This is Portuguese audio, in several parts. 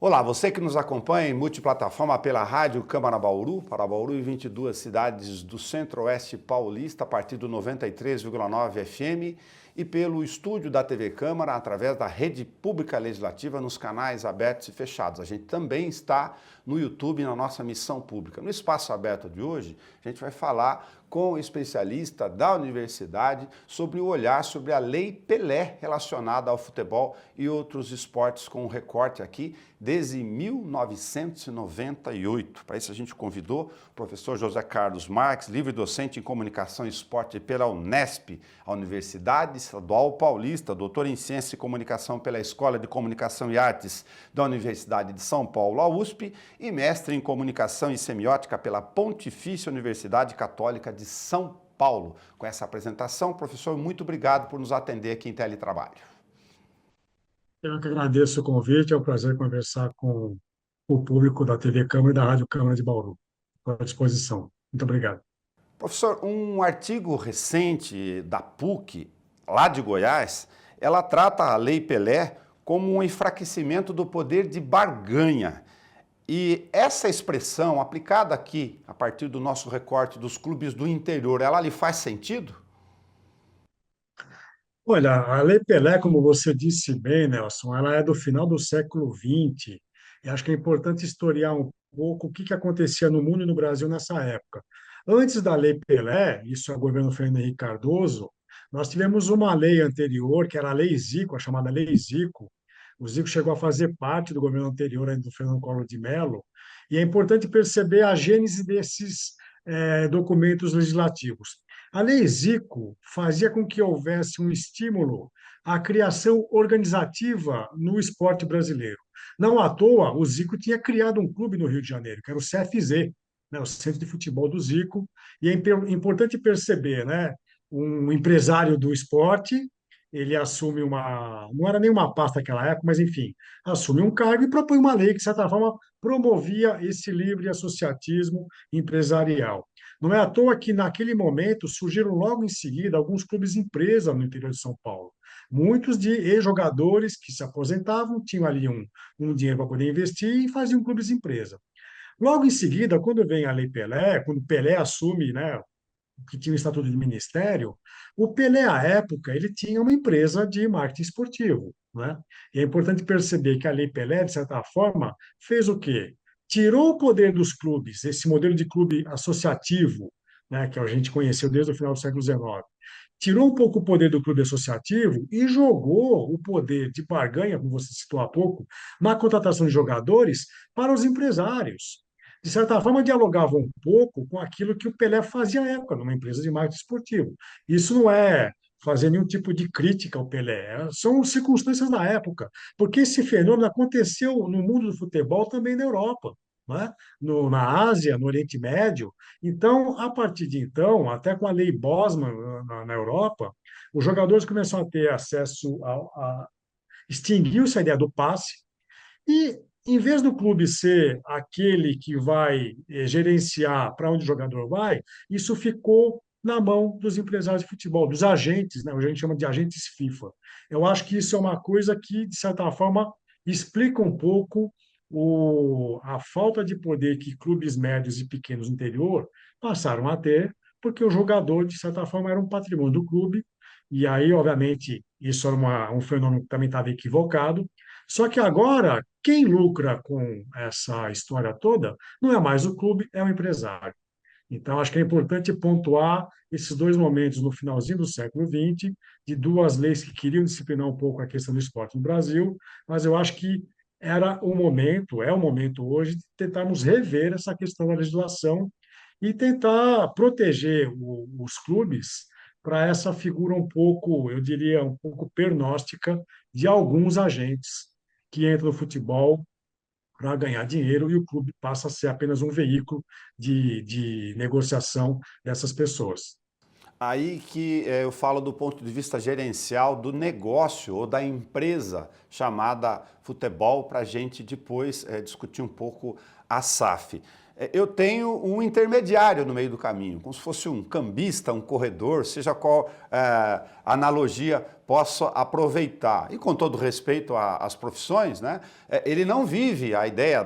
Olá, você que nos acompanha em multiplataforma pela Rádio Câmara Bauru, para Bauru e 22 cidades do Centro-Oeste Paulista, a partir do 93,9 FM e pelo estúdio da TV Câmara, através da Rede Pública Legislativa, nos canais abertos e fechados. A gente também está no YouTube, na nossa missão pública. No Espaço Aberto de hoje, a gente vai falar com o especialista da universidade sobre o olhar sobre a Lei Pelé relacionada ao futebol e outros esportes, com um recorte aqui desde 1998. Para isso a gente convidou o professor José Carlos Marques, livre docente em Comunicação e Esporte pela Unesp, a Universidade Estadual Paulista, doutor em Ciência e Comunicação pela Escola de Comunicação e Artes da Universidade de São Paulo, a USP, e mestre em Comunicação e Semiótica pela Pontifícia Universidade Católica de São Paulo. Com essa apresentação, professor, muito obrigado por nos atender aqui em Teletrabalho. Eu que agradeço o convite, é um prazer conversar com o público da TV Câmara e da Rádio Câmara de Bauru. Estou à disposição. Muito obrigado. Professor, um artigo recente da PUC, lá de Goiás, ela trata a Lei Pelé como um enfraquecimento do poder de barganha. E essa expressão, aplicada aqui, a partir do nosso recorte dos clubes do interior, ela lhe faz sentido? Olha, a Lei Pelé, como você disse bem, Nelson, ela é do final do século XX. E acho que é importante historiar um pouco o que acontecia no mundo e no Brasil nessa época. Antes da Lei Pelé, isso é o governo Fernando Henrique Cardoso, nós tivemos uma lei anterior, que era a Lei Zico, a chamada Lei Zico. O Zico chegou a fazer parte do governo anterior, ainda do Fernando Collor de Mello, e é importante perceber a gênese desses documentos legislativos. A Lei Zico fazia com que houvesse um estímulo à criação organizativa no esporte brasileiro. Não à toa, o Zico tinha criado um clube no Rio de Janeiro, que era o CFZ, né, o Centro de Futebol do Zico, e é importante perceber, né, um empresário do esporte, ele assume não era nenhuma pasta naquela época, mas enfim, assume um cargo e propõe uma lei que, de certa forma, promovia esse livre associatismo empresarial. Não é à toa que, naquele momento, surgiram logo em seguida alguns clubes empresa no interior de São Paulo. Muitos de ex-jogadores que se aposentavam, tinham ali um dinheiro para poder investir e faziam clubes empresa. Logo em seguida, quando vem a Lei Pelé, quando Pelé assume, né, que tinha o estatuto de ministério, o Pelé, à época, ele tinha uma empresa de marketing esportivo, né? E é importante perceber que a Lei Pelé, de certa forma, fez o quê? Tirou o poder dos clubes, esse modelo de clube associativo, né, que a gente conheceu desde o final do século XIX, tirou um pouco o poder do clube associativo e jogou o poder de barganha, como você citou há pouco, na contratação de jogadores para os empresários. De certa forma, dialogava um pouco com aquilo que o Pelé fazia à época, numa empresa de marketing esportivo. Isso não é fazer nenhum tipo de crítica ao Pelé, são circunstâncias da época, porque esse fenômeno aconteceu no mundo do futebol também na Europa, né? Na Ásia, no Oriente Médio. Então, a partir de então, até com a lei Bosman na Europa, os jogadores começaram a ter acesso extinguiu-se a ideia do passe, e, em vez do clube ser aquele que vai gerenciar para onde o jogador vai, isso ficou na mão dos empresários de futebol, dos agentes, né? A gente chama de agentes FIFA. Eu acho que isso é uma coisa que, de certa forma, explica um pouco a falta de poder que clubes médios e pequenos no interior passaram a ter, porque o jogador, de certa forma, era um patrimônio do clube, e aí, obviamente, isso era um fenômeno que também estava equivocado. Só que agora, quem lucra com essa história toda não é mais o clube, é o empresário. Então, acho que é importante pontuar esses dois momentos no finalzinho do século XX, de duas leis que queriam disciplinar um pouco a questão do esporte no Brasil, mas eu acho que era o momento, é o momento hoje, de tentarmos rever essa questão da legislação e tentar proteger os clubes para essa figura um pouco, eu diria, um pouco pernóstica de alguns agentes que entram no futebol para ganhar dinheiro e o clube passa a ser apenas um veículo de negociação dessas pessoas. Aí que eu falo do ponto de vista gerencial do negócio ou da empresa chamada futebol, para a gente depois discutir um pouco a SAF. eu tenho um intermediário no meio do caminho, como se fosse um cambista, um corredor, seja qual analogia possa aproveitar. E com todo respeito às profissões, né, ele não vive a ideia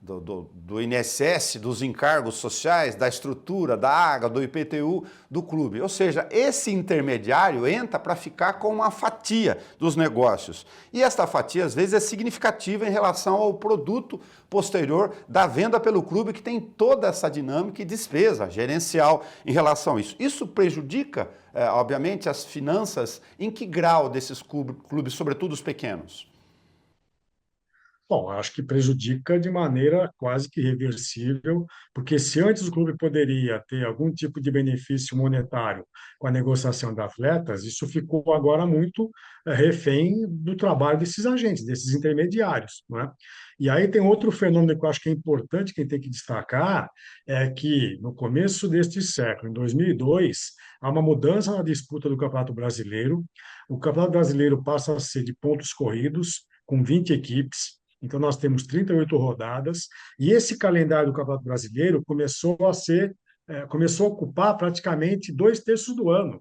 do INSS, dos encargos sociais, da estrutura, da AGA, do IPTU do clube. Ou seja, esse intermediário entra para ficar com uma fatia dos negócios. E esta fatia, às vezes, é significativa em relação ao produto posterior da venda pelo clube, que tem toda essa dinâmica e despesa gerencial em relação a isso. Isso prejudica, obviamente, as finanças. Em que grau desses clubes, sobretudo os pequenos? Bom, acho que prejudica de maneira quase que irreversível, porque se antes o clube poderia ter algum tipo de benefício monetário com a negociação de atletas, isso ficou agora muito refém do trabalho desses agentes, desses intermediários, não é? E aí tem outro fenômeno que eu acho que é importante, quem tem que destacar, é que no começo deste século, em 2002, há uma mudança na disputa do Campeonato Brasileiro. O Campeonato Brasileiro passa a ser de pontos corridos, com 20 equipes. Então, nós temos 38 rodadas, e esse calendário do Campeonato Brasileiro começou a ocupar praticamente 2/3 do ano.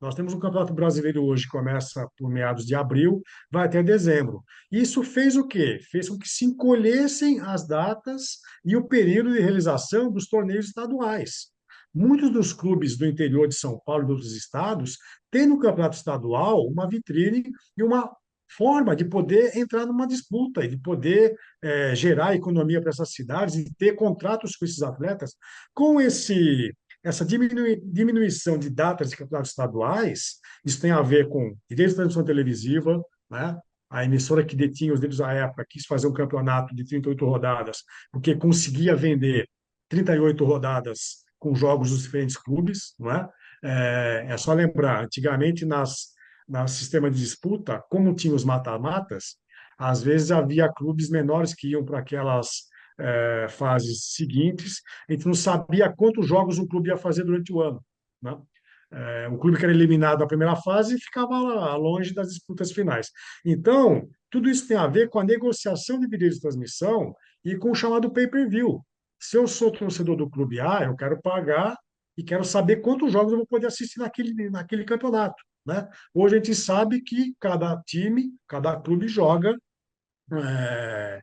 Nós temos um Campeonato Brasileiro hoje que começa por meados de abril, vai até dezembro. Isso fez o quê? Fez com que se encolhessem as datas e o período de realização dos torneios estaduais. Muitos dos clubes do interior de São Paulo e de outros estados têm no campeonato estadual uma vitrine e uma forma de poder entrar numa disputa e de poder gerar economia para essas cidades e ter contratos com esses atletas. Com essa diminuição de datas de campeonatos estaduais, isso tem a ver com direitos de transmissão televisiva, né? A emissora que detinha os direitos à época quis fazer um campeonato de 38 rodadas, porque conseguia vender 38 rodadas com jogos dos diferentes clubes, não é? É só lembrar, antigamente no sistema de disputa, como tinha os mata-matas, às vezes havia clubes menores que iam para aquelas fases seguintes, a gente não sabia quantos jogos um clube ia fazer durante o ano, né? O clube que era eliminado na primeira fase ficava longe das disputas finais. Então, tudo isso tem a ver com a negociação de direitos de transmissão e com o chamado pay-per-view. Se eu sou torcedor do clube A, eu quero pagar e quero saber quantos jogos eu vou poder assistir naquele campeonato, né? Hoje a gente sabe que cada time, cada clube joga é,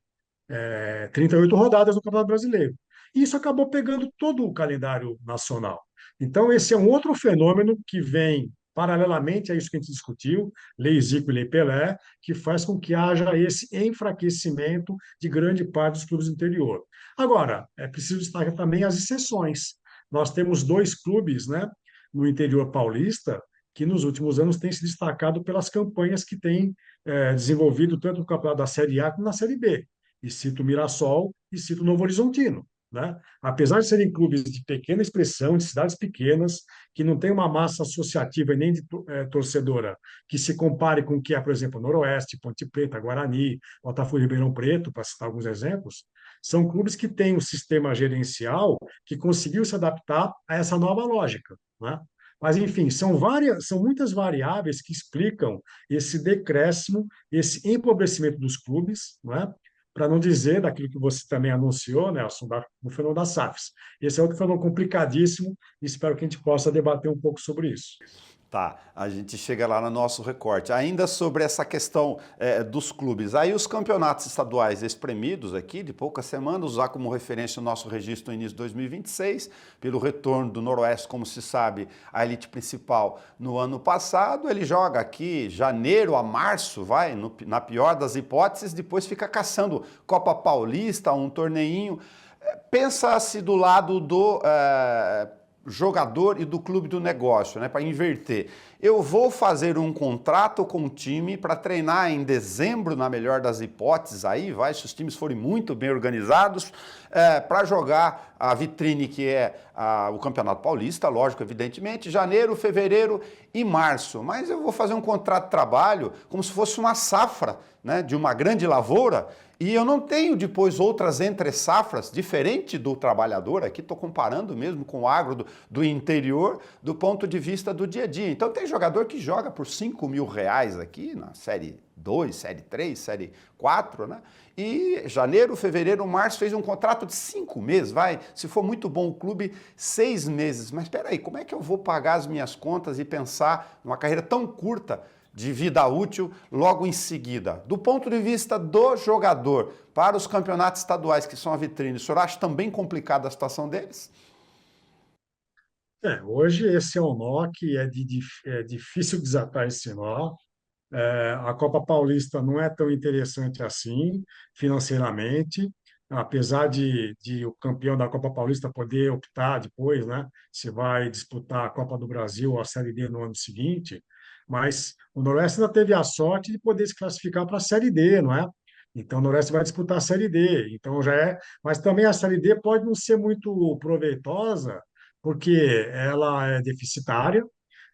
38 rodadas no Campeonato Brasileiro. E isso acabou pegando todo o calendário nacional. Então, esse é um outro fenômeno que vem paralelamente a isso que a gente discutiu, Lei Zico e Lei Pelé, que faz com que haja esse enfraquecimento de grande parte dos clubes do interior. Agora, é preciso destacar também as exceções. Nós temos dois clubes, né, no interior paulista que nos últimos anos têm se destacado pelas campanhas que têm desenvolvido tanto no campeonato da Série A como na Série B. E cito o Mirassol e cito o Novo Horizontino, né? Apesar de serem clubes de pequena expressão, de cidades pequenas, que não tem uma massa associativa e nem de torcedora que se compare com o que é, por exemplo, Noroeste, Ponte Preta, Guarani, Botafogo e Ribeirão Preto, para citar alguns exemplos, são clubes que têm um sistema gerencial que conseguiu se adaptar a essa nova lógica, né? Mas, enfim, são muitas variáveis que explicam esse decréscimo, esse empobrecimento dos clubes, não é? Para não dizer daquilo que você também anunciou, Nelson, no fenômeno das SAFs. Esse é outro fenômeno complicadíssimo e espero que a gente possa debater um pouco sobre isso. Tá, a gente chega lá no nosso recorte. Ainda sobre essa questão dos clubes, aí os campeonatos estaduais espremidos aqui, de poucas semanas, usar como referência o nosso registro no início de 2026, pelo retorno do Noroeste, como se sabe, a elite principal no ano passado, ele joga aqui janeiro a março, na pior das hipóteses, depois fica caçando Copa Paulista, um torneinho. Pensa-se do lado do jogador e do clube do negócio, né, para inverter. Eu vou fazer um contrato com o time para treinar em dezembro, na melhor das hipóteses, se os times forem muito bem organizados, para jogar a vitrine que é o Campeonato Paulista, lógico, evidentemente, janeiro, fevereiro e março. Mas eu vou fazer um contrato de trabalho como se fosse uma safra, né, de uma grande lavoura, E eu não tenho depois outras entre-safras, diferente do trabalhador, aqui estou comparando mesmo com o agro do interior, do ponto de vista do dia a dia. Então tem jogador que joga por R$ 5.000 aqui na Série 2, Série 3, Série 4, né? E janeiro, fevereiro, março fez um contrato de 5 meses, vai, se for muito bom o clube, 6 meses. Mas espera aí, como é que eu vou pagar as minhas contas e pensar numa carreira tão curta de vida útil logo em seguida? Do ponto de vista do jogador, para os campeonatos estaduais que são a vitrine, o senhor acha também complicada a situação deles? Hoje esse é um nó que é difícil desatar esse nó. A Copa Paulista não é tão interessante assim, financeiramente, apesar de o campeão da Copa Paulista poder optar depois, né, se vai disputar a Copa do Brasil ou a Série D no ano seguinte, mas o Noroeste ainda teve a sorte de poder se classificar para a Série D, não é? Então, o Noroeste vai disputar a Série D, então já é, mas também a Série D pode não ser muito proveitosa, porque ela é deficitária,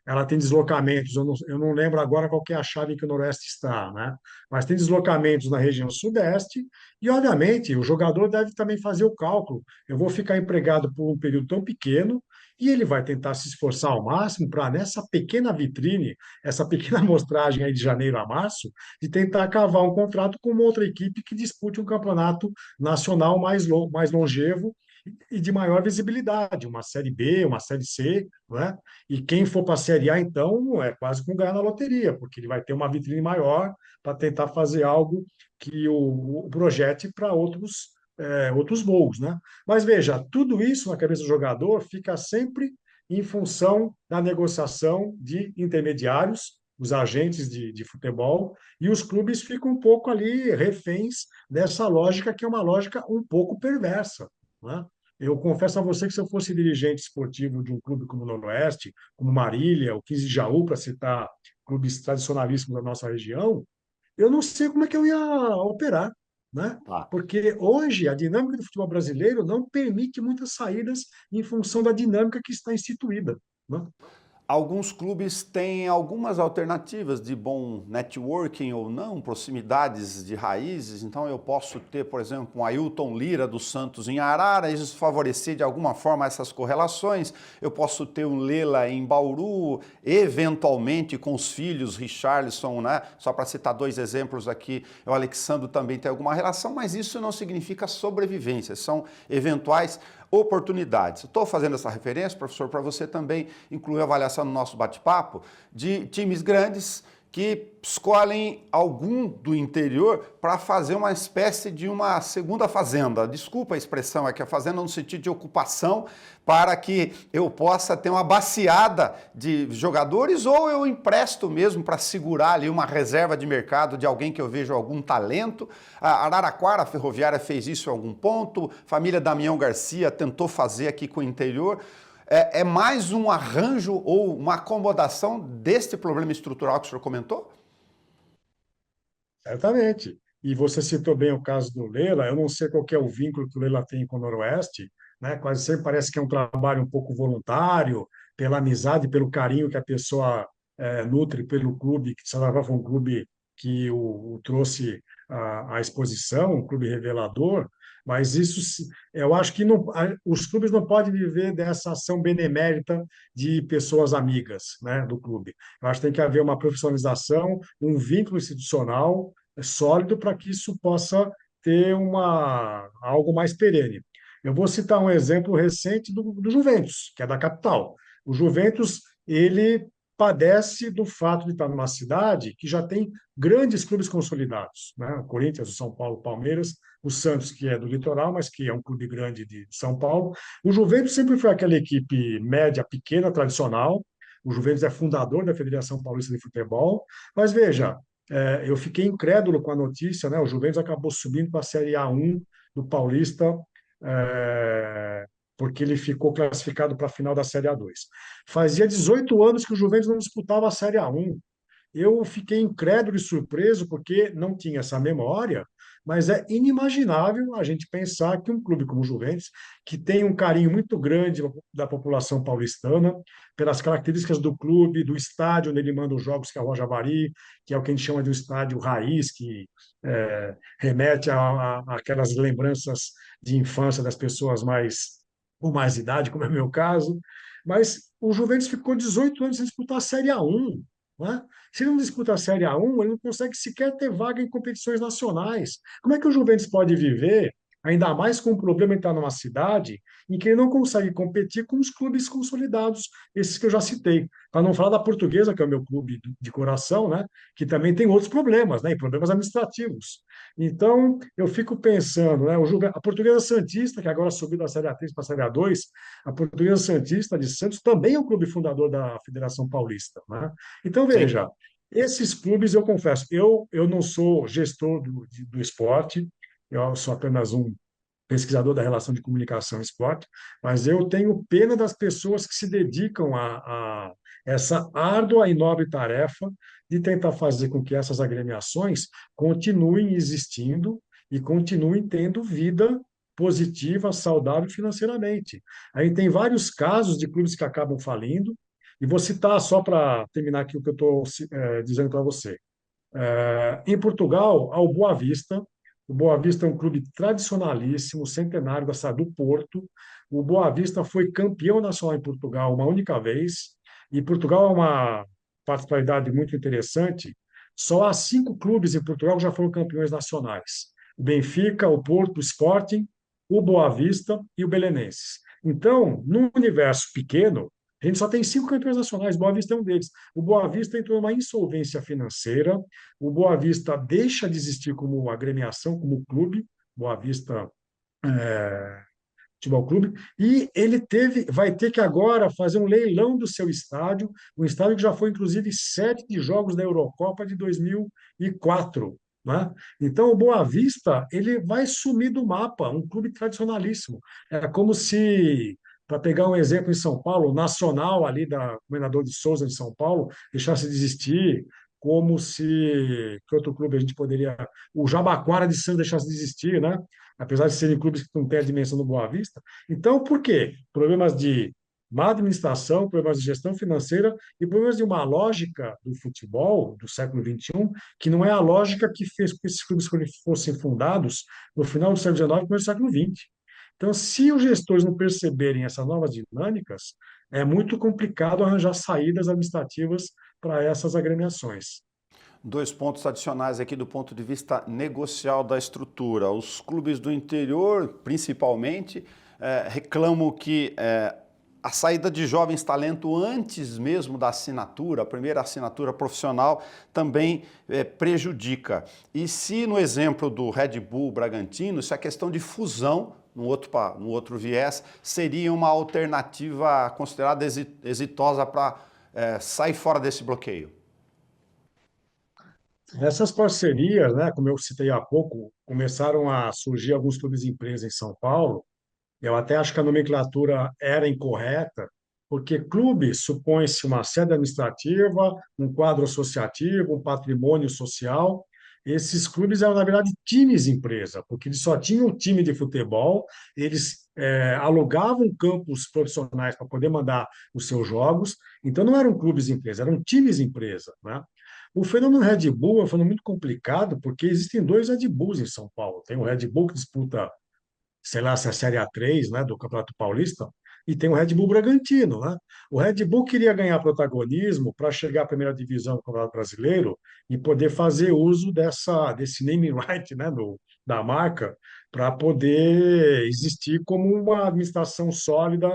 ela tem deslocamentos, eu não lembro agora qual que é a chave que o Noroeste está, né? Mas tem deslocamentos na região Sudeste e, obviamente, o jogador deve também fazer o cálculo. Eu vou ficar empregado por um período tão pequeno e ele vai tentar se esforçar ao máximo para, nessa pequena vitrine, essa pequena amostragem aí de janeiro a março, de tentar cavar um contrato com uma outra equipe que dispute um campeonato nacional mais longevo e de maior visibilidade, uma Série B, uma Série C, não é? E quem for para a Série A, então, é quase como ganhar na loteria, porque ele vai ter uma vitrine maior para tentar fazer algo que o projete para outros voos, né? Mas veja, tudo isso na cabeça do jogador fica sempre em função da negociação de intermediários, os agentes de futebol, e os clubes ficam um pouco ali reféns dessa lógica, que é uma lógica um pouco perversa, né? Eu confesso a você que se eu fosse dirigente esportivo de um clube como o Noroeste, como Marília, o 15 de Jaú, para citar clubes tradicionalíssimos da nossa região, eu não sei como é que eu ia operar, né? Tá. Porque hoje a dinâmica do futebol brasileiro não permite muitas saídas em função da dinâmica que está instituída, né? Alguns clubes têm algumas alternativas de bom networking ou não, proximidades de raízes. Então eu posso ter, por exemplo, um Ailton Lira do Santos em Arara, isso favorecer de alguma forma essas correlações. Eu posso ter um Lela em Bauru, eventualmente com os filhos, Richarlison, né? Só para citar dois exemplos aqui, o Alexandre também tem alguma relação, mas isso não significa sobrevivência, são eventuais oportunidades. Estou fazendo essa referência, professor, para você também incluir a avaliação no nosso bate-papo de times grandes que escolhem algum do interior para fazer uma espécie de uma segunda fazenda. Desculpa a expressão, é que a fazenda no sentido de ocupação, para que eu possa ter uma baciada de jogadores ou eu empresto mesmo para segurar ali uma reserva de mercado de alguém que eu vejo algum talento. A Araraquara, a Ferroviária, fez isso em algum ponto, família Damião Garcia tentou fazer aqui com o interior. É mais um arranjo ou uma acomodação deste problema estrutural que o senhor comentou? Certamente. E você citou bem o caso do Leila. Eu não sei qual que é o vínculo que o Leila tem com o Noroeste, né? Quase sempre parece que é um trabalho um pouco voluntário, pela amizade, pelo carinho que a pessoa nutre pelo clube, que de certa forma foi um clube que o trouxe à exposição, um clube revelador. Mas eu acho que os clubes não podem viver dessa ação benemérita de pessoas amigas, né, do clube. Eu acho que tem que haver uma profissionalização, um vínculo institucional sólido para que isso possa ter algo mais perene. Eu vou citar um exemplo recente do Juventus, que é da capital. O Juventus, ele padece do fato de estar numa cidade que já tem grandes clubes consolidados, né? O Corinthians, o São Paulo, o Palmeiras, o Santos, que é do litoral, mas que é um clube grande de São Paulo. O Juventus sempre foi aquela equipe média, pequena, tradicional. O Juventus é fundador da Federação Paulista de Futebol. Mas veja, eu fiquei incrédulo com a notícia, né? O Juventus acabou subindo para a Série A1 do Paulista, é, porque ele ficou classificado para a final da Série A2. Fazia 18 anos que o Juventus não disputava a Série A1. eu fiquei incrédulo e surpreso porque não tinha essa memória, mas é inimaginável a gente pensar que um clube como o Juventus, que tem um carinho muito grande da população paulistana, pelas características do clube, do estádio onde ele manda os jogos, que é a Rua Javari, que é o que a gente chama de um estádio raiz, que remete àquelas lembranças de infância das pessoas mais com mais idade, como é o meu caso. Mas o Juventus ficou 18 anos sem disputar a Série A1. Né? Se ele não disputa a Série A1, ele não consegue sequer ter vaga em competições nacionais. Como é que o Juventus pode viver, ainda mais com o problema de estar numa cidade em que ele não consegue competir com os clubes consolidados, esses que eu já citei? Para não falar da Portuguesa, que é o meu clube de coração, né? Que também tem outros problemas, né? E problemas administrativos. Então, eu fico pensando, né? A Portuguesa Santista, que agora subiu da Série A3 para a Série A2, a Portuguesa Santista de Santos também é um clube fundador da Federação Paulista, né? Então, Sim. veja, esses clubes, eu confesso, eu não sou gestor do esporte, eu sou apenas um pesquisador da relação de comunicação e esporte, mas eu tenho pena das pessoas que se dedicam a essa árdua e nobre tarefa de tentar fazer com que essas agremiações continuem existindo e continuem tendo vida positiva, saudável financeiramente. Aí tem vários casos de clubes que acabam falindo, e vou citar só para terminar aqui o que eu estou dizendo para você. Em Portugal, há o Boa Vista. O Boa Vista é um clube tradicionalíssimo, centenário da cidade do Porto. O Boa Vista foi campeão nacional em Portugal uma única vez. E Portugal é uma particularidade muito interessante. Só há 5 clubes em Portugal que já foram campeões nacionais: o Benfica, o Porto, o Sporting, o Boa Vista e o Belenenses. Então, num universo pequeno, a gente só tem 5 campeões nacionais, o Boa Vista é um deles. O Boa Vista entrou numa insolvência financeira, o Boa Vista deixa de existir como agremiação, como clube, Boa Vista Futebol Clube, e ele vai ter que agora fazer um leilão do seu estádio, um estádio que já foi, inclusive, sede de jogos da Eurocopa de 2004. Né? Então, o Boa Vista ele vai sumir do mapa, um clube tradicionalíssimo. É como se, para pegar um exemplo em São Paulo, o Nacional ali da Governador de Souza de São Paulo deixasse de existir, como se que outro clube a gente poderia, o Jabaquara de Santos deixasse de existir, né? Apesar de serem clubes que não têm a dimensão do Boa Vista. Então, por quê? Problemas de má administração, problemas de gestão financeira e problemas de uma lógica do futebol do século XXI, que não é a lógica que fez com que esses clubes fossem fundados no final do século XIX e começo do século XX. Então, se os gestores não perceberem essas novas dinâmicas, é muito complicado arranjar saídas administrativas para essas agremiações. Dois pontos adicionais aqui do ponto de vista negocial da estrutura. Os clubes do interior, principalmente, reclamam que a saída de jovens talentos antes mesmo da assinatura, a primeira assinatura profissional, também prejudica. E se no exemplo do Red Bull Bragantino, se a questão de fusão, no outro viés, seria uma alternativa considerada exitosa para sair fora desse bloqueio? Essas parcerias, né, como eu citei há pouco, começaram a surgir alguns clubes de empresa em São Paulo. Eu até acho que a nomenclatura era incorreta, porque clube supõe-se uma sede administrativa, um quadro associativo, um patrimônio social. Esses clubes eram, na verdade, times empresa, porque eles só tinham um time de futebol, eles alugavam campos profissionais para poder mandar os seus jogos, então não eram clubes empresa, eram times empresa, né? O fenômeno Red Bull é um fenômeno muito complicado, porque existem dois Red Bulls em São Paulo. Tem o Red Bull que disputa, sei lá, se é a Série A3, né, do Campeonato Paulista, e tem o Red Bull Bragantino, né? O Red Bull queria ganhar protagonismo para chegar à primeira divisão do Campeonato Brasileiro e poder fazer uso desse naming right, né, da marca, para poder existir como uma administração sólida,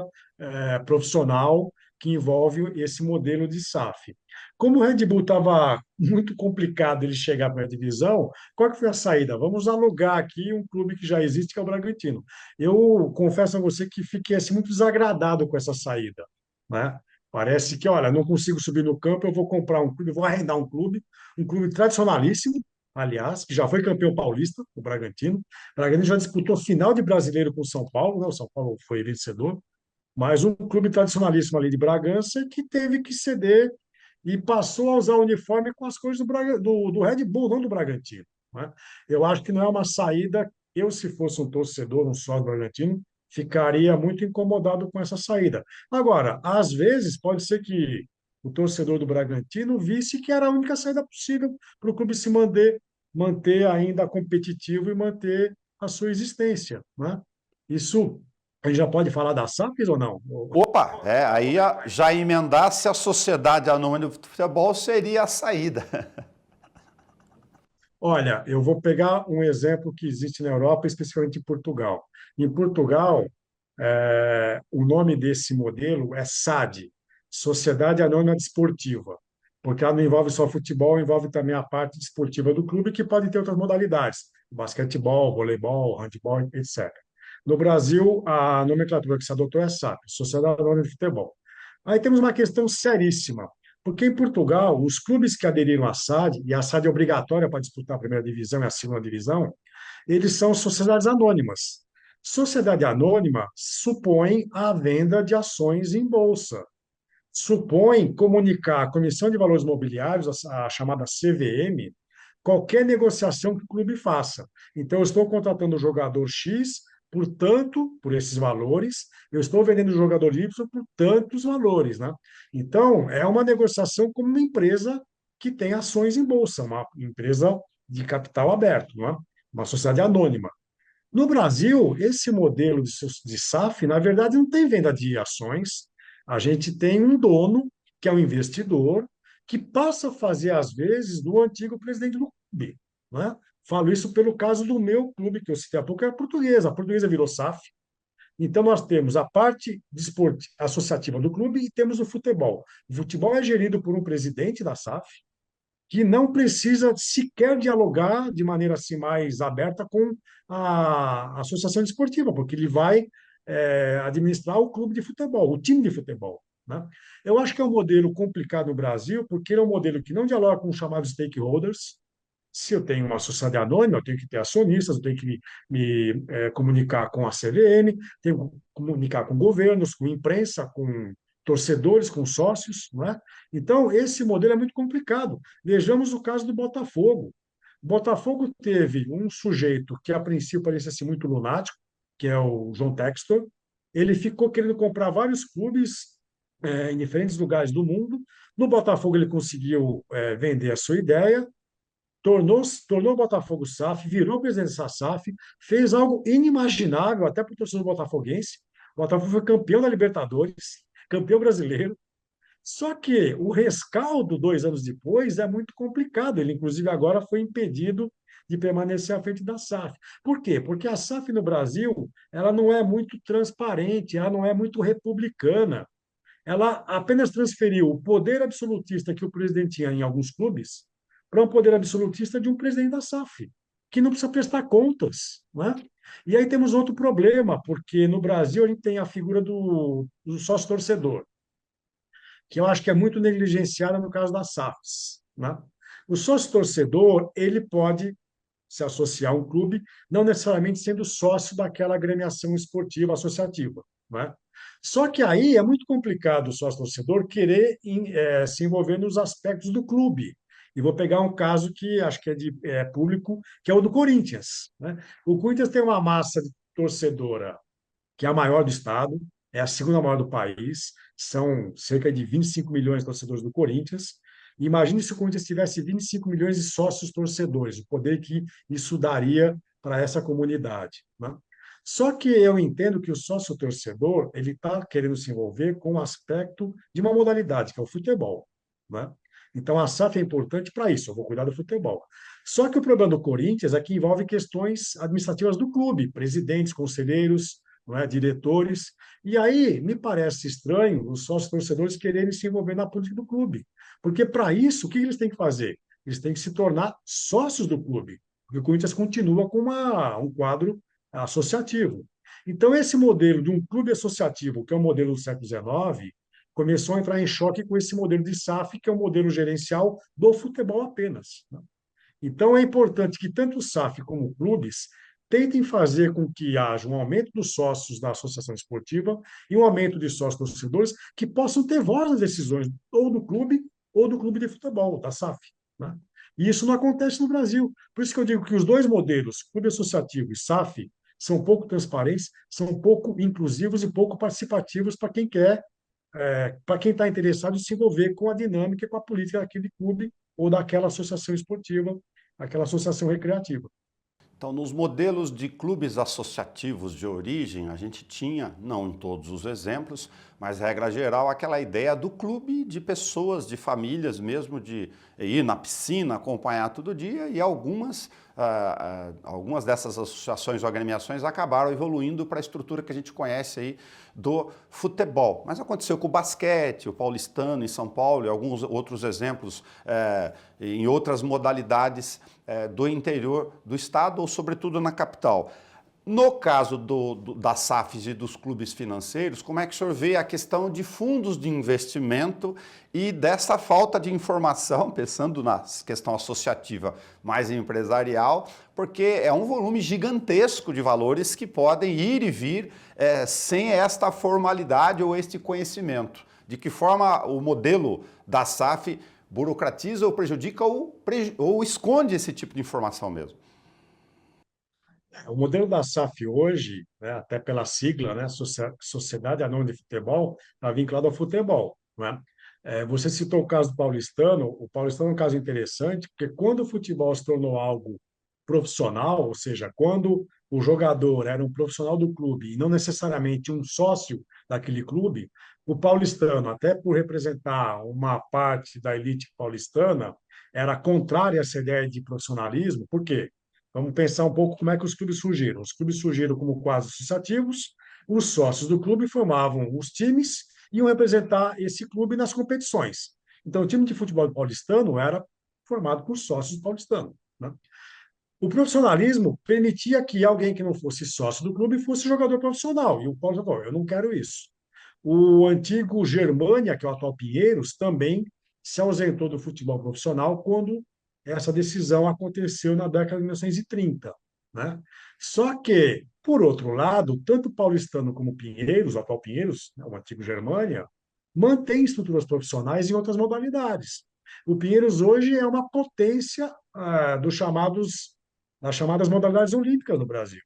profissional, que envolve esse modelo de SAF. Como o Red Bull estava muito complicado ele chegar para a divisão, qual que foi a saída? Vamos alugar aqui um clube que já existe, que é o Bragantino. Eu confesso a você que fiquei assim, muito desagradado com essa saída, né? Parece que, olha, não consigo subir no campo, eu vou comprar um clube, vou arrendar um clube tradicionalíssimo, aliás, que já foi campeão paulista, o Bragantino. O Bragantino já disputou final de brasileiro com o São Paulo, né? O São Paulo foi vencedor, mas um clube tradicionalíssimo ali de Bragança que teve que ceder e passou a usar o uniforme com as cores do Red Bull, não do Bragantino, né? Eu acho que não é uma saída. Eu, se fosse um torcedor, um sócio do Bragantino, ficaria muito incomodado com essa saída. Agora, às vezes, pode ser que o torcedor do Bragantino visse que era a única saída possível para o clube se manter ainda competitivo e manter a sua existência, né? Isso, a gente já pode falar da SAFs ou não? Opa, aí já emendasse a Sociedade Anônima de Futebol seria a saída. Olha, eu vou pegar um exemplo que existe na Europa, especialmente em Portugal. Em Portugal, o nome desse modelo é SAD, Sociedade Anônima Desportiva, porque ela não envolve só futebol, envolve também a parte desportiva do clube, que pode ter outras modalidades, basquetebol, voleibol, handebol, etc. No Brasil, a nomenclatura que se adotou é SAP, Sociedade Anônima de Futebol. Aí temos uma questão seríssima, porque em Portugal, os clubes que aderiram à SAD, e a SAD é obrigatória para disputar a primeira divisão e a segunda divisão, eles são sociedades anônimas. Sociedade anônima supõe a venda de ações em bolsa, supõe comunicar à Comissão de Valores Mobiliários, a chamada CVM, qualquer negociação que o clube faça. Então, eu estou contratando o jogador X, portanto, por esses valores, eu estou vendendo o jogador Y por tantos valores, né? Então, é uma negociação como uma empresa que tem ações em bolsa, uma empresa de capital aberto, não é? Uma sociedade anônima. No Brasil, esse modelo de SAF, na verdade, não tem venda de ações. A gente tem um dono, que é o investidor, que passa a fazer, às vezes, do antigo presidente do clube, né? Falo isso pelo caso do meu clube, que eu citei há pouco, é a Portuguesa. A Portuguesa virou SAF. Então, nós temos a parte associativa do clube e temos o futebol. O futebol é gerido por um presidente da SAF, que não precisa sequer dialogar de maneira assim mais aberta com a associação desportiva, porque ele vai administrar o clube de futebol, o time de futebol, né? Eu acho que é um modelo complicado no Brasil, porque ele é um modelo que não dialoga com os chamados stakeholders. Se eu tenho uma sociedade anônima, eu tenho que ter acionistas, eu tenho que comunicar com a CVM, tenho que comunicar com governos, com imprensa, com torcedores, com sócios, não é? Então, esse modelo é muito complicado. Vejamos o caso do Botafogo. O Botafogo teve um sujeito que, a princípio, parecia ser muito lunático, que é o João Textor. Ele ficou querendo comprar vários clubes em diferentes lugares do mundo. No Botafogo, ele conseguiu vender a sua ideia, tornou o Botafogo SAF, virou presidente da SAF, fez algo inimaginável até para o torcedor botafoguense. O Botafogo foi campeão da Libertadores, campeão brasileiro. Só que o rescaldo, 2 anos depois, é muito complicado. Ele, inclusive, agora foi impedido de permanecer à frente da SAF. Por quê? Porque a SAF no Brasil ela não é muito transparente, ela não é muito republicana. Ela apenas transferiu o poder absolutista que o presidente tinha em alguns clubes para um poder absolutista de um presidente da SAF, que não precisa prestar contas, né? E aí temos outro problema, porque no Brasil a gente tem a figura do sócio-torcedor, que eu acho que é muito negligenciada no caso das SAFs, né? O sócio-torcedor, ele pode se associar a um clube, não necessariamente sendo sócio daquela agremiação esportiva associativa, né? Só que aí é muito complicado o sócio-torcedor querer se envolver nos aspectos do clube. E vou pegar um caso que acho que é público, que é o do Corinthians, né? O Corinthians tem uma massa de torcedora que é a maior do estado, é a segunda maior do país, são cerca de 25 milhões de torcedores do Corinthians. Imagine se o Corinthians tivesse 25 milhões de sócios torcedores, o poder que isso daria para essa comunidade, né? Só que eu entendo que o sócio torcedor ele está querendo se envolver com o aspecto de uma modalidade, que é o futebol, né? Então a SAF é importante para isso, eu vou cuidar do futebol. Só que o problema do Corinthians é que envolve questões administrativas do clube, presidentes, conselheiros, não é, diretores. E aí me parece estranho os sócios torcedores quererem se envolver na política do clube. Porque, para isso, o que eles têm que fazer? Eles têm que se tornar sócios do clube. Porque o Corinthians continua com um quadro associativo. Então, esse modelo de um clube associativo, que é o modelo do século XIX, começou a entrar em choque com esse modelo de SAF, que é o modelo gerencial do futebol apenas, né? Então, é importante que tanto o SAF como clubes tentem fazer com que haja um aumento dos sócios da associação esportiva e um aumento de sócios torcedores que possam ter voz nas decisões ou do clube ou do clube de futebol, da SAF, né? E isso não acontece no Brasil. Por isso que eu digo que os dois modelos, clube associativo e SAF, são pouco transparentes, são pouco inclusivos e pouco participativos para quem quer, para quem está interessado em se envolver com a dinâmica e com a política daquele clube ou daquela associação esportiva, aquela associação recreativa. Então, nos modelos de clubes associativos de origem, a gente tinha, não em todos os exemplos, mas regra geral, aquela ideia do clube de pessoas, de famílias mesmo, de ir na piscina, acompanhar todo dia, e algumas dessas associações ou agremiações acabaram evoluindo para a estrutura que a gente conhece aí do futebol. Mas aconteceu com o basquete, o paulistano em São Paulo e alguns outros exemplos em outras modalidades do interior do estado ou sobretudo na capital. No caso das SAFs e dos clubes financeiros, como é que o senhor vê a questão de fundos de investimento e dessa falta de informação, pensando na questão associativa mais empresarial, porque é um volume gigantesco de valores que podem ir e vir sem esta formalidade ou este conhecimento. De que forma o modelo da SAF burocratiza ou prejudica ou esconde esse tipo de informação mesmo? O modelo da SAF hoje, né, até pela sigla, né, Sociedade Anônima de Futebol, está vinculado ao futebol, né? Você citou o caso do Paulistano. O Paulistano é um caso interessante, porque quando o futebol se tornou algo profissional, ou seja, quando o jogador era um profissional do clube e não necessariamente um sócio daquele clube, o Paulistano, até por representar uma parte da elite paulistana, era contrária a essa ideia de profissionalismo. Por quê? Vamos pensar um pouco como é que os clubes surgiram. Os clubes surgiram como quase associativos, os sócios do clube formavam os times e iam representar esse clube nas competições. Então, o time de futebol paulistano era formado por sócios paulistanos, né? O profissionalismo permitia que alguém que não fosse sócio do clube fosse jogador profissional. E o Paulo falou: eu não quero isso. O antigo Germânia, que é o atual Pinheiros, também se ausentou do futebol profissional quando essa decisão aconteceu na década de 1930, né? Só que, por outro lado, tanto Paulistano como Pinheiros, o atual Pinheiros, né, o antigo Germânia, mantém estruturas profissionais em outras modalidades. O Pinheiros hoje é uma potência das chamadas modalidades olímpicas no Brasil.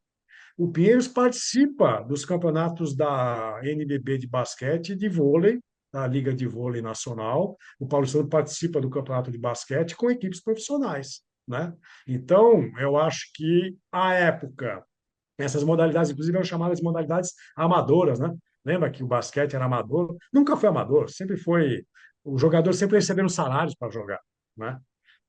O Pinheiros participa dos campeonatos da NBB de basquete e de vôlei, da Liga de Vôlei Nacional. O Paulistano participa do campeonato de basquete com equipes profissionais, né? Então, eu acho que, à época, essas modalidades, inclusive, eram chamadas de modalidades amadoras, né? Lembra que o basquete era amador? Nunca foi amador, sempre foi. Os jogadores sempre receberam salários para jogar, né?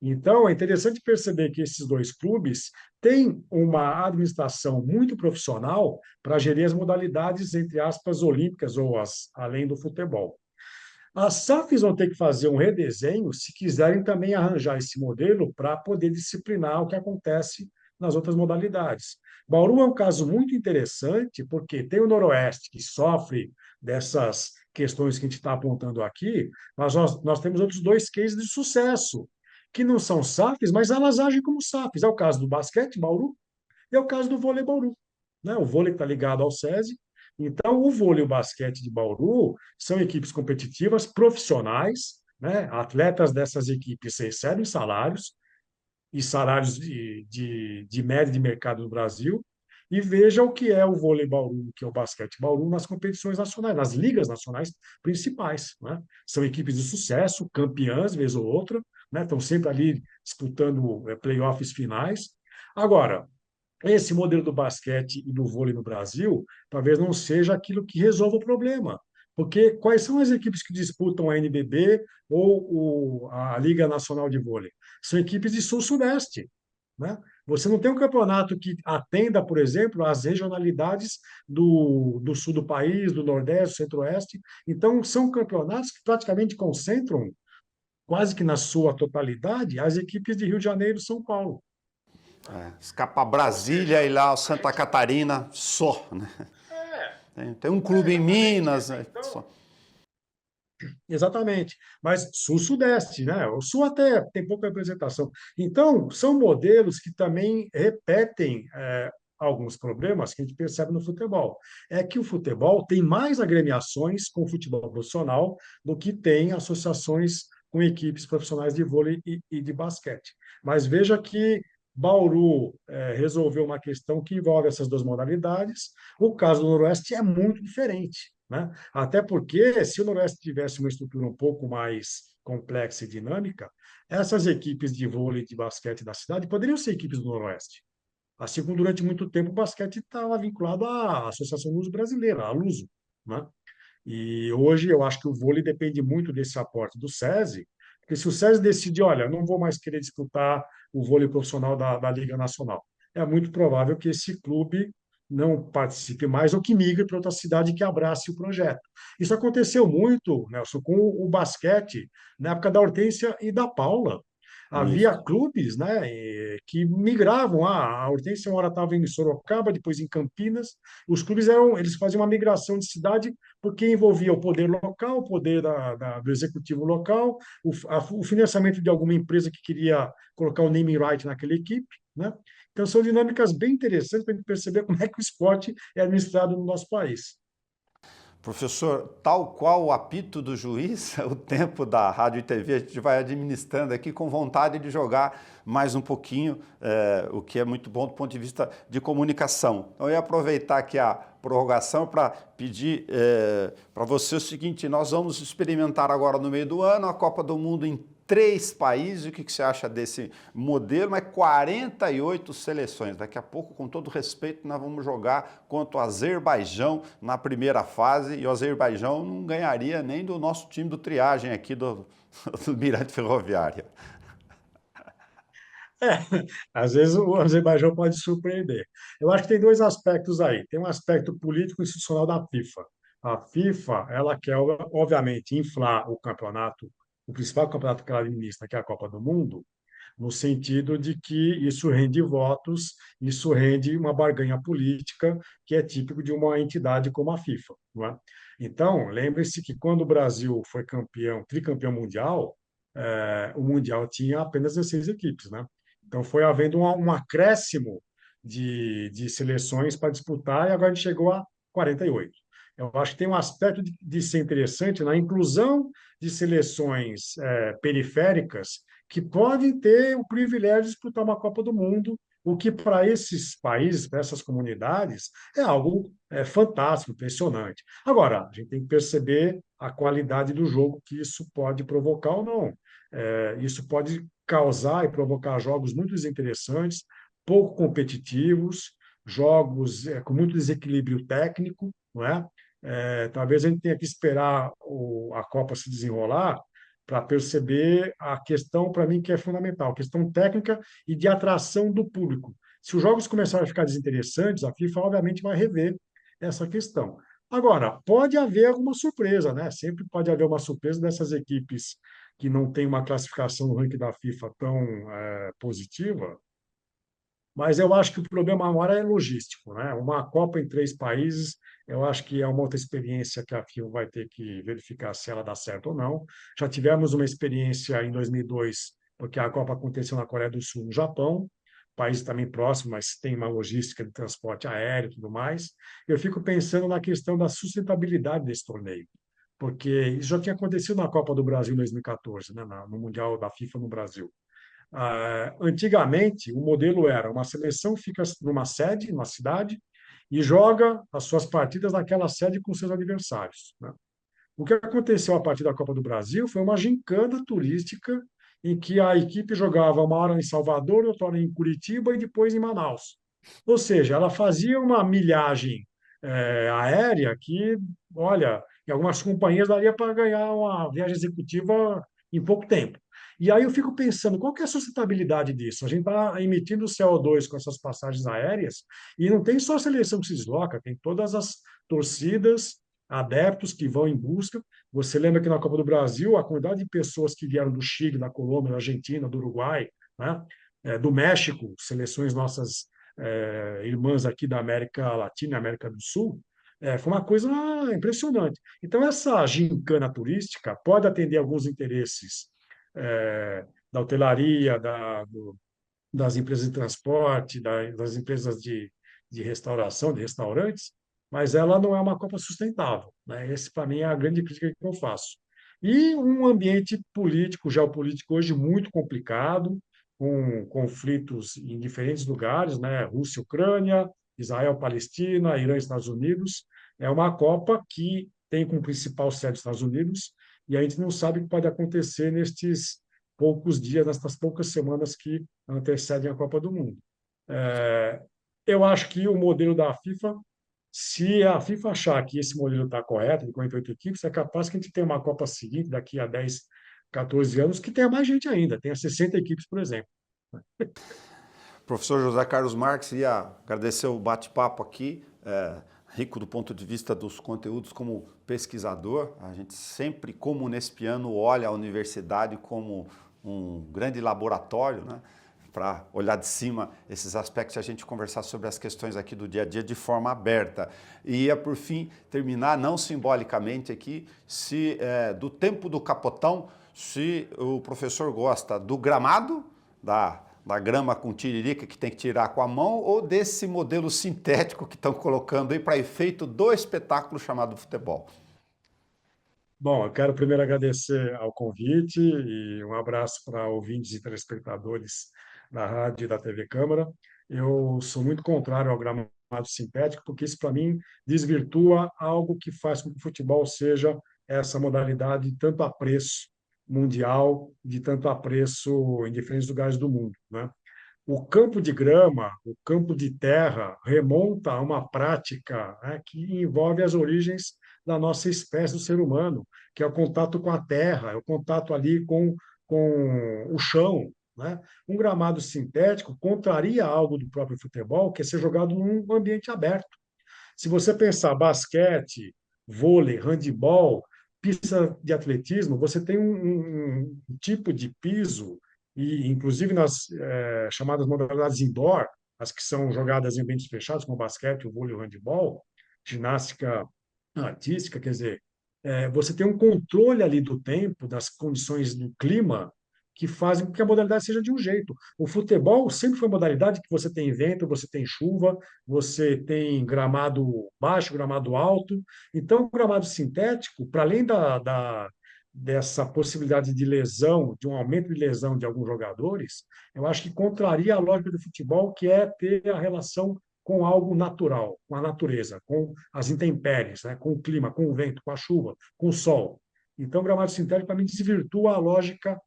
Então, é interessante perceber que esses dois clubes têm uma administração muito profissional para gerir as modalidades, entre aspas, olímpicas ou além do futebol. As SAFs vão ter que fazer um redesenho se quiserem também arranjar esse modelo para poder disciplinar o que acontece nas outras modalidades. Bauru é um caso muito interessante, porque tem o Noroeste, que sofre dessas questões que a gente está apontando aqui, mas nós temos outros dois cases de sucesso, que não são SAFs, mas elas agem como SAFs. É o caso do basquete, Bauru, e é o caso do vôlei Bauru, né? O vôlei está ligado ao SESI. Então, o vôlei e o basquete de Bauru são equipes competitivas, profissionais, né? Atletas dessas equipes recebem salários, e salários de média de mercado no Brasil, e veja o que é o vôlei Bauru, o que é o basquete Bauru nas competições nacionais, nas ligas nacionais principais, né? São equipes de sucesso, campeãs, vez ou outra, né? Estão sempre ali disputando playoffs finais. Agora, esse modelo do basquete e do vôlei no Brasil talvez não seja aquilo que resolva o problema. Porque quais são as equipes que disputam a NBB ou a Liga Nacional de Vôlei? São equipes de sul-sudeste, né? Você não tem um campeonato que atenda, por exemplo, às regionalidades do sul do país, do Nordeste, do Centro-Oeste. Então, são campeonatos que praticamente concentram, quase que na sua totalidade, as equipes de Rio de Janeiro e São Paulo. Escapa Brasília e lá Santa Catarina só, né? Tem um clube em Exatamente. Minas, né? Então, exatamente. Mas sul-sudeste, né? O sul até tem pouca representação. Então, são modelos que também repetem alguns problemas que a gente percebe no futebol. É que o futebol tem mais agremiações com o futebol profissional do que tem associações com equipes profissionais de vôlei e de basquete. Mas veja que Bauru resolveu uma questão que envolve essas duas modalidades. O caso do Noroeste é muito diferente, né? Até porque, se o Noroeste tivesse uma estrutura um pouco mais complexa e dinâmica, essas equipes de vôlei e de basquete da cidade poderiam ser equipes do Noroeste. Assim como durante muito tempo o basquete estava vinculado à Associação Luso Brasileira, à Luso, né? E hoje eu acho que o vôlei depende muito desse aporte do SESI, porque se o SESI decidir, olha, não vou mais querer disputar o vôlei profissional da Liga Nacional, é muito provável que esse clube não participe mais ou que migre para outra cidade que abrace o projeto. Isso aconteceu muito, Nelson, com o basquete na época da Hortência e da Paula. Havia Isso. clubes, né, que migravam. A Hortência uma hora estava em Sorocaba, depois em Campinas. Os clubes eles faziam uma migração de cidade porque envolvia o poder local, o poder do executivo local, o financiamento de alguma empresa que queria colocar o naming right naquela equipe, né? Então, são dinâmicas bem interessantes para a gente perceber como é que o esporte é administrado no nosso país. Professor, tal qual o apito do juiz, o tempo da rádio e TV a gente vai administrando aqui com vontade de jogar mais um pouquinho, o que é muito bom do ponto de vista de comunicação. Então, eu ia aproveitar aqui a prorrogação para pedir para você o seguinte: nós vamos experimentar agora no meio do ano a Copa do Mundo em 3 países. O que você acha desse modelo? Mas 48 seleções. Daqui a pouco, com todo respeito, nós vamos jogar contra o Azerbaijão na primeira fase, e o Azerbaijão não ganharia nem do nosso time do triagem aqui do Mirante Ferroviária. É, às vezes o Azerbaijão pode surpreender. Eu acho que tem dois aspectos aí. Tem um aspecto político e institucional da FIFA. A FIFA, ela quer, obviamente, inflar o campeonato, o principal campeonato que ela administra, que é a Copa do Mundo, no sentido de que isso rende votos, isso rende uma barganha política, que é típico de uma entidade como a FIFA, não é? Então, lembre-se que quando o Brasil foi campeão, tricampeão mundial, o Mundial tinha apenas 16 equipes, né? Então, foi havendo um acréscimo de seleções para disputar, e agora a gente chegou a 48. Eu acho que tem um aspecto de ser interessante na inclusão de seleções periféricas que podem ter o privilégio de disputar uma Copa do Mundo, o que para esses países, para essas comunidades, é algo fantástico, impressionante. Agora, a gente tem que perceber a qualidade do jogo que isso pode provocar ou não. Isso pode causar e provocar jogos muito desinteressantes, pouco competitivos, jogos com muito desequilíbrio técnico, não é? Talvez a gente tenha que esperar a Copa se desenrolar para perceber a questão, para mim, que é fundamental, a questão técnica e de atração do público. Se os jogos começarem a ficar desinteressantes, a FIFA, obviamente, vai rever essa questão. Agora, pode haver alguma surpresa, né? Sempre pode haver uma surpresa dessas equipes que não têm uma classificação no ranking da FIFA tão positiva, mas eu acho que o problema maior é logístico, né? Uma Copa em 3 países, eu acho que é uma outra experiência que a FIFA vai ter que verificar se ela dá certo ou não. Já tivemos uma experiência em 2002, porque a Copa aconteceu na Coreia do Sul, no Japão, país também próximo, mas tem uma logística de transporte aéreo e tudo mais. Eu fico pensando na questão da sustentabilidade desse torneio, porque isso já tinha acontecido na Copa do Brasil em 2014, né? No Mundial da FIFA no Brasil. Antigamente, o modelo era uma seleção fica numa sede, numa cidade, e joga as suas partidas naquela sede com seus adversários, né? O que aconteceu a partir da Copa do Brasil foi uma gincana turística em que a equipe jogava uma hora em Salvador, outra hora em Curitiba e depois em Manaus. Ou seja, ela fazia uma milhagem aérea que, olha, em algumas companhias daria para ganhar uma viagem executiva em pouco tempo. E aí eu fico pensando, qual que é a sustentabilidade disso? A gente está emitindo CO2 com essas passagens aéreas e não tem só a seleção que se desloca, tem todas as torcidas, adeptos que vão em busca. Você lembra que na Copa do Brasil, a quantidade de pessoas que vieram do Chile, da Colômbia, da Argentina, do Uruguai, né? Do México, seleções nossas irmãs aqui da América Latina, América do Sul, foi uma coisa impressionante. Então, essa gincana turística pode atender alguns interesses da hotelaria, das empresas de transporte, das empresas de restauração, de restaurantes, mas ela não é uma Copa sustentável, né? Esse, para mim, é a grande crítica que eu faço. E um ambiente político, geopolítico hoje muito complicado, com conflitos em diferentes lugares, né? Rússia, Ucrânia, Israel, Palestina, Irã, Estados Unidos. É uma Copa que tem como principal sede os Estados Unidos, e a gente não sabe o que pode acontecer nestes poucos dias, nestas poucas semanas que antecedem a Copa do Mundo. É, eu acho que o modelo da FIFA, se a FIFA achar que esse modelo está correto, de 48 equipes, é capaz que a gente tenha uma Copa seguinte, daqui a 10, 14 anos, que tenha mais gente ainda, tenha 60 equipes, por exemplo. Professor José Carlos Marques, ia agradecer o bate-papo aqui, rico do ponto de vista dos conteúdos como pesquisador. A gente sempre, como Unespiano, olha a universidade como um grande laboratório, né? Para olhar de cima esses aspectos e a gente conversar sobre as questões aqui do dia a dia de forma aberta. E ia, por fim, terminar, não simbolicamente aqui, se do tempo do capotão, se o professor gosta do gramado, da grama com tiririca que tem que tirar com a mão, ou desse modelo sintético que estão colocando aí para efeito do espetáculo chamado futebol. Bom, eu quero primeiro agradecer ao convite e um abraço para ouvintes e telespectadores da rádio e da TV Câmara. Eu sou muito contrário ao gramado sintético, porque isso, para mim, desvirtua algo que faz com que o futebol seja essa modalidade de tanto apreço mundial, de tanto apreço em diferentes lugares do mundo, né? O campo de grama, o campo de terra, remonta a uma prática, né, que envolve as origens da nossa espécie do ser humano, que é o contato com a terra, é o contato ali com o chão. Né? Um gramado sintético contraria algo do próprio futebol, que é ser jogado num ambiente aberto. Se você pensar basquete, vôlei, handebol, pista de atletismo, você tem um tipo de piso, e inclusive nas chamadas modalidades indoor, as que são jogadas em ambientes fechados, como o basquete, o vôlei, o handebol, ginástica artística, quer dizer, você tem um controle ali do tempo, das condições do clima, que fazem com que a modalidade seja de um jeito. O futebol sempre foi uma modalidade que você tem vento, você tem chuva, você tem gramado baixo, gramado alto. Então, o gramado sintético, para além dessa possibilidade de lesão, de um aumento de lesão de alguns jogadores, eu acho que contraria a lógica do futebol, que é ter a relação com algo natural, com a natureza, com as intempéries, né? Com o clima, com o vento, com a chuva, com o sol. Então, o gramado sintético, para mim, desvirtua a lógica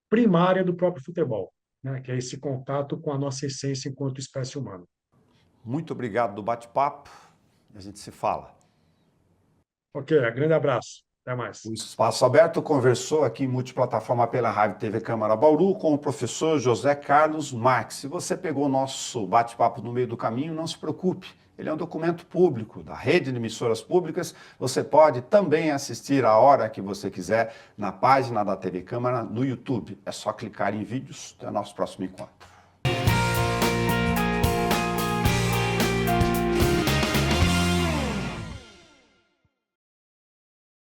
primária do próprio futebol, né? Que é esse contato com a nossa essência enquanto espécie humana. Muito obrigado do bate-papo. A gente se fala. Ok, grande abraço. Até O mais. Espaço Aberto conversou aqui em multiplataforma pela Rádio TV Câmara Bauru com o professor José Carlos Marques. Se você pegou o nosso bate-papo no meio do caminho, não se preocupe. Ele é um documento público da rede de emissoras públicas. Você pode também assistir a hora que você quiser na página da TV Câmara no YouTube. É só clicar em vídeos. Até o nosso próximo encontro.